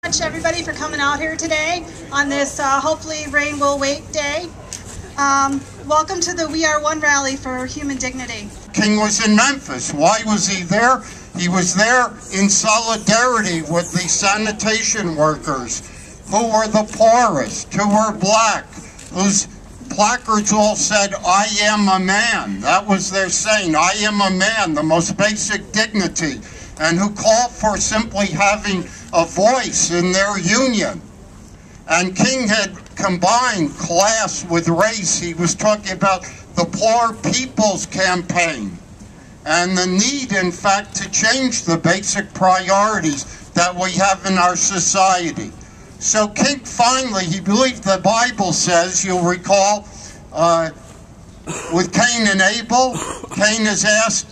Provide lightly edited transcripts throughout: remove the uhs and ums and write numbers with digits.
Much everybody for coming out here today on this hopefully rain will wait day. Welcome to the We Are One rally for human dignity. King was in Memphis. Why was he there? He was there in solidarity with the sanitation workers who were the poorest, who were black, whose placards all said, "I am a man." That was their saying, "I am a man," the most basic dignity, and who called for simply having a voice in their union. And King had combined class with race. He was talking about the Poor People's Campaign and the need, in fact, to change the basic priorities that we have in our society. So King finally, he believed the Bible says, you'll recall, with Cain and Abel, Cain is asked,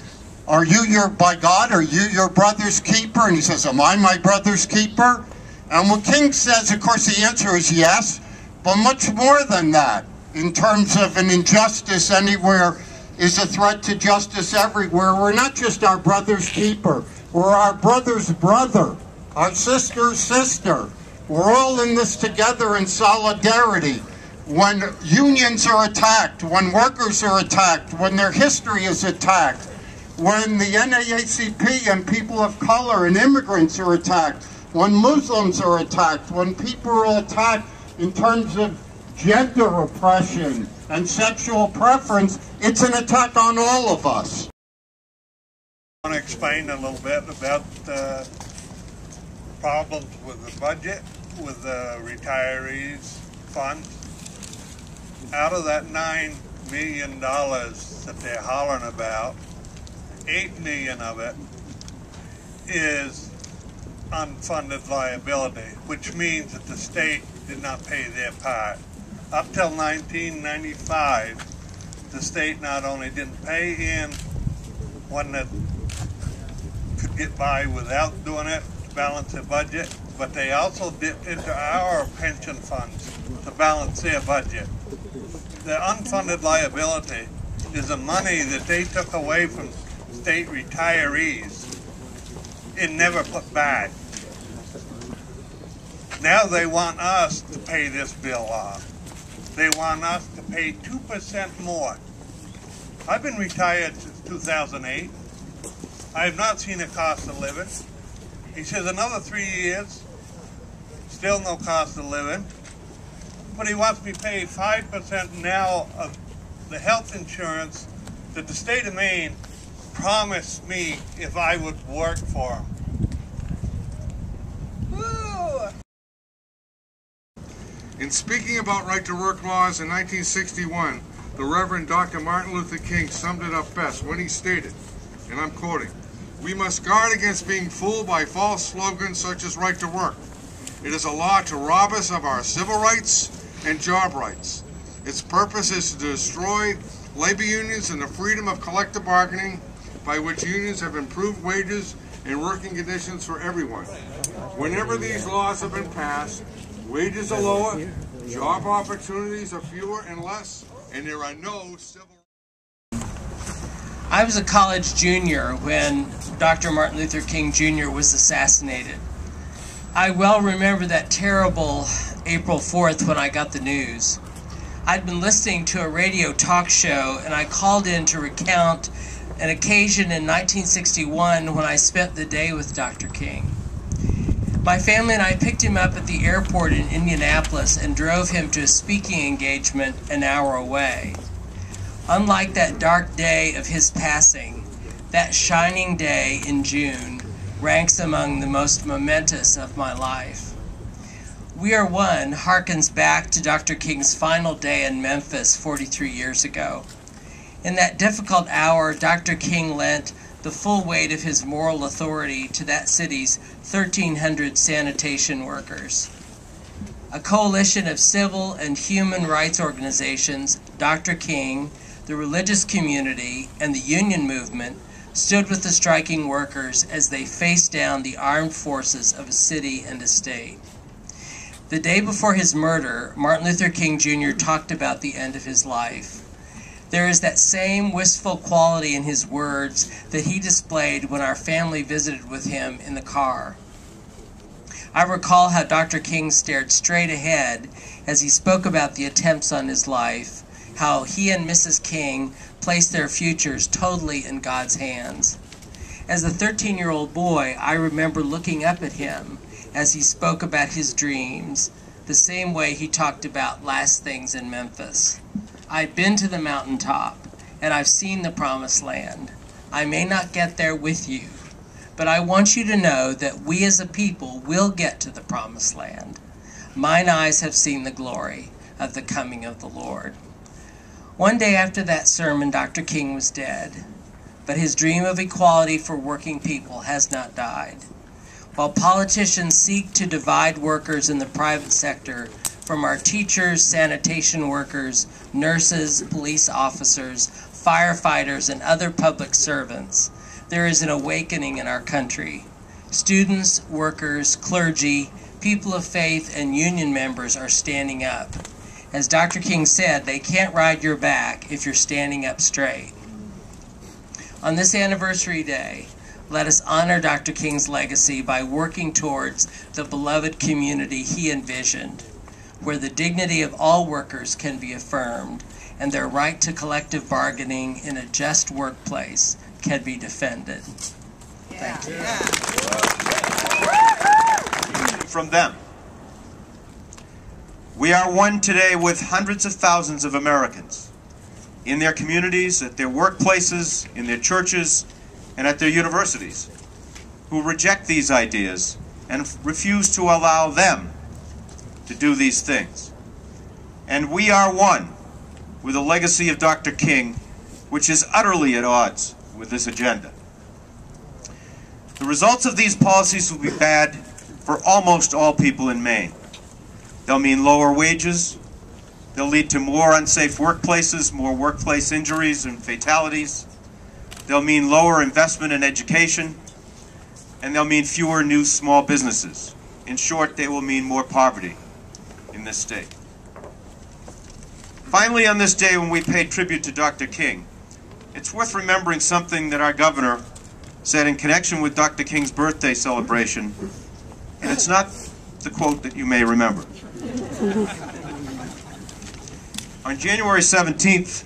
by God, are you your brother's keeper? And he says, am I my brother's keeper? And when King says, of course, the answer is yes, but much more than that. In terms of an injustice anywhere is a threat to justice everywhere. We're not just our brother's keeper. We're our brother's brother, our sister's sister. We're all in this together in solidarity. When unions are attacked, when workers are attacked, when their history is attacked, when the NAACP and people of color and immigrants are attacked, when Muslims are attacked, when people are attacked in terms of gender oppression and sexual preference, it's an attack on all of us. I want to explain a little bit about the problems with the budget, with the retirees fund. Out of that $9 million that they're hollering about, $8 million of it is unfunded liability, which means that the state did not pay their part. Up till 1995, the state not only didn't pay in one that could get by without doing it to balance their budget, but they also dipped into our pension funds to balance their budget. The unfunded liability is the money that they took away from state retirees and never put back. Now they want us to pay this bill off. They want us to pay 2% more. I've been retired since 2008. I have not seen a cost of living. He says another 3 years, still no cost of living. But he wants me to pay 5% now of the health insurance that the state of Maine promised me if I would work for him. Woo! In speaking about right-to-work laws in 1961, the Reverend Dr. Martin Luther King summed it up best when he stated, and I'm quoting, "We must guard against being fooled by false slogans such as right to work. It is a law to rob us of our civil rights and job rights. Its purpose is to destroy labor unions and the freedom of collective bargaining by which unions have improved wages and working conditions for everyone. Whenever these laws have been passed, wages are lower, job opportunities are fewer and less, and there are no civil rights." I was a college junior when Dr. Martin Luther King Jr. was assassinated. I well remember that terrible April 4th when I got the news. I'd been listening to a radio talk show and I called in to recount an occasion in 1961 when I spent the day with Dr. King. My family and I picked him up at the airport in Indianapolis and drove him to a speaking engagement an hour away. Unlike that dark day of his passing, that shining day in June ranks among the most momentous of my life. We Are One harkens back to Dr. King's final day in Memphis 43 years ago. In that difficult hour, Dr. King lent the full weight of his moral authority to that city's 1,300 sanitation workers. A coalition of civil and human rights organizations, Dr. King, the religious community, and the union movement stood with the striking workers as they faced down the armed forces of a city and a state. The day before his murder, Martin Luther King Jr. talked about the end of his life. There is that same wistful quality in his words that he displayed when our family visited with him in the car. I recall how Dr. King stared straight ahead as he spoke about the attempts on his life, how he and Mrs. King placed their futures totally in God's hands. As a 13-year-old boy, I remember looking up at him as he spoke about his dreams, the same way he talked about last things in Memphis. I've been to the mountaintop, and I've seen the promised land. I may not get there with you, but I want you to know that we as a people will get to the promised land. Mine eyes have seen the glory of the coming of the Lord. One day after that sermon, Dr. King was dead, but his dream of equality for working people has not died. While politicians seek to divide workers in the private sector from our teachers, sanitation workers, nurses, police officers, firefighters, and other public servants, there is an awakening in our country. Students, workers, clergy, people of faith, and union members are standing up. As Dr. King said, they can't ride your back if you're standing up straight. On this anniversary day, let us honor Dr. King's legacy by working towards the beloved community he envisioned, where the dignity of all workers can be affirmed and their right to collective bargaining in a just workplace can be defended. Thank you. From them. We are one today with hundreds of thousands of Americans in their communities, at their workplaces, in their churches, and at their universities who reject these ideas and refuse to allow them to do these things. And we are one with the legacy of Dr. King, which is utterly at odds with this agenda. The results of these policies will be bad for almost all people in Maine. They'll mean lower wages, they'll lead to more unsafe workplaces, more workplace injuries and fatalities, they'll mean lower investment in education, and they'll mean fewer new small businesses. In short, they will mean more poverty in this state. Finally, on this day when we pay tribute to Dr. King, it's worth remembering something that our governor said in connection with Dr. King's birthday celebration, and it's not the quote that you may remember. On January 17th,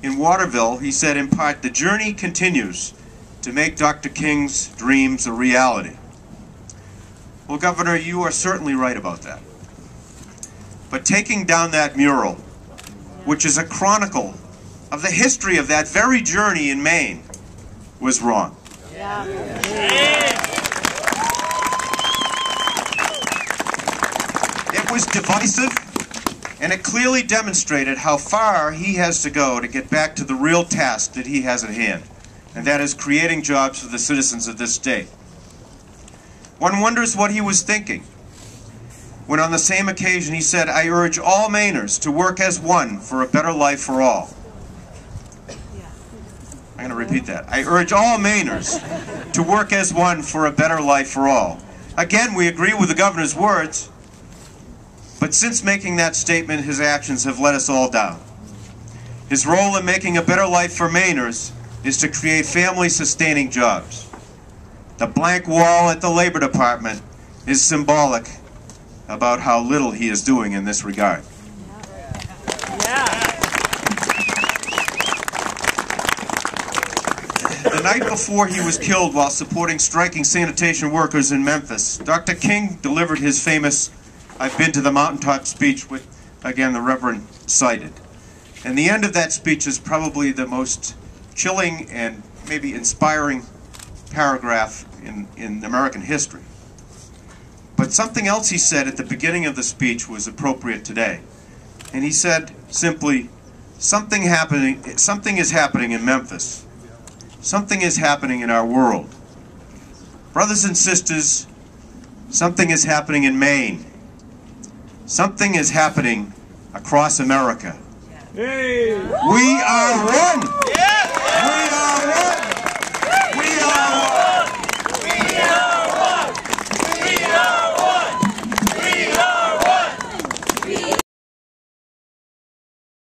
in Waterville, he said in part, "The journey continues to make Dr. King's dreams a reality." Well, Governor, you are certainly right about that. But taking down that mural, which is a chronicle of the history of that very journey in Maine, was wrong. Yeah. It was divisive, and it clearly demonstrated how far he has to go to get back to the real task that he has at hand, and that is creating jobs for the citizens of this state. One wonders what he was thinking when on the same occasion he said, "I urge all Mainers to work as one for a better life for all." I'm going to repeat that. "I urge all Mainers to work as one for a better life for all." Again, we agree with the governor's words, but since making that statement, his actions have let us all down. His role in making a better life for Mainers is to create family-sustaining jobs. The blank wall at the Labor Department is symbolic about how little he is doing in this regard. The night before he was killed while supporting striking sanitation workers in Memphis, Dr. King delivered his famous "I've been to the mountaintop" speech, which, again, the Reverend cited. And the end of that speech is probably the most chilling and maybe inspiring paragraph in American history. But something else he said at the beginning of the speech was appropriate today. And he said simply, something is happening in Memphis. Something is happening in our world. Brothers and sisters, something is happening in Maine. Something is happening across America. Hey. We are one.